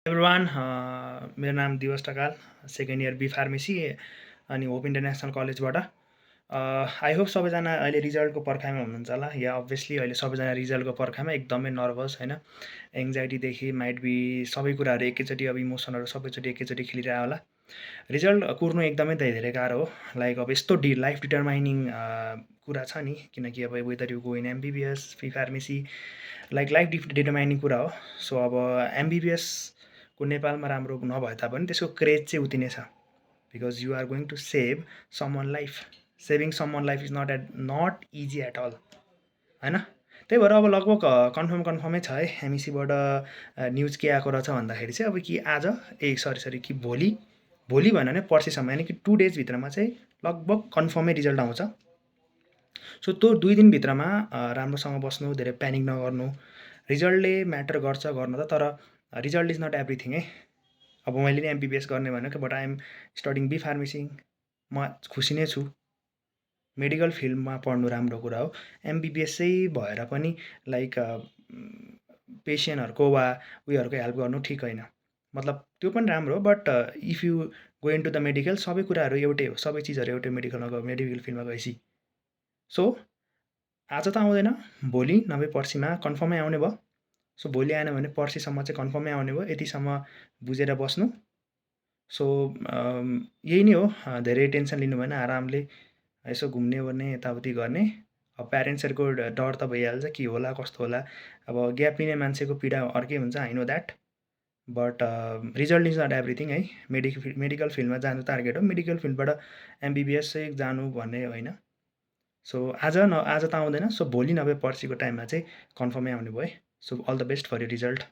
everyone मेरो नाम Diwas Dhakal second year B pharmacy अनि होप इन्टरनेसनल कलेजबाट आई होप सबैजना अहिले रिजल्टको पर्खाइमा हुनुहुन्छ होला या अभियसली अहिले सबैजना रिजल्टको पर्खाइमा एकदमै नर्भस होइन एङ्जाइटीदेखि माइट बी सबै कुराहरू एकैचोटि अब इमोसनहरू सबैचोटि एकैचोटि खेलिरहेको होला रिजल्ट कुर्नु एकदमै धेरै गाह्रो हो लाइक अब यस्तो लाइफ डिटरमाइनिङ कुरा छ नि किनकि अब whether you go in MBBS B pharmacy life determining कुरा हो सो अब एमबिबिएसको नेपालमा राम्रो नभए तापनि त्यसको क्रेज चाहिँ उति नै छ because you are going to save someone life saving someone life is not easy at all होइन त्यही भएर अब लगभग कन्फर्मै छ है एमइसीबाट न्युज के आएको रहेछ भन्दाखेरि चाहिँ अब कि आज सरी कि भोलि भएन भने पर्सिसम्म यानि कि 2 डेजभित्रमा चाहिँ लगभग कन्फर्मै रिजल्ट आउँछ सो त्यो 2 दिनभित्रमा राम्रोसँग बस्नु धेरै प्यानिक नगर्नु रिजल्टले म्याटर गर्छ गर्न त तर रिजल्ट इज नट एभ्रिथिङ है अब मैले नै एमबिबिएस गर्ने भनेको but I'm studying B pharmacy म खुसी नै छु मेडिकल फिल्डमा पढ्नु राम्रो कुरा हो एमबिबिएस चाहिँ भएर पनि लाइक पेसेन्टहरूको वा उयोहरूको हेल्प गर्नु ठिक होइन मतलब त्यो पनि राम्रो but if you go into the medical सबै कुराहरू एउटै हो सबै चिजहरू एउटै मेडिकल फिल्डमा गएपछि सो आज त आउँदैन भोलि नभए पर्सिमा कन्फर्मै आउने भयो सो भोलि आएन भने पर्सिसम्म चाहिँ कन्फर्मै आउने भयो यतिसम्म बुझेर बस्नु सो यही नै हो धेरै टेन्सन लिनु भएन आरामले यसो घुम्ने ओर्ने यताउति गर्ने अब प्यारेन्ट्सहरूको डर त भइहाल्छ के होला कस्तो होला अब ग्याप लिने मान्छेको पीडा अर्कै हुन्छ I know that but result is not everything है मेडिकल फिल्डमा जानु टार्गेट हो मेडिकल फिल्डबाट एमबिबिएस चाहिँ जानु भन्ने होइन सो आज त आउँदैन सो भोलि नभए पर्सिको टाइममा चाहिँ कन्फर्मै आउने भयो है so all the best for यो रिजल्ट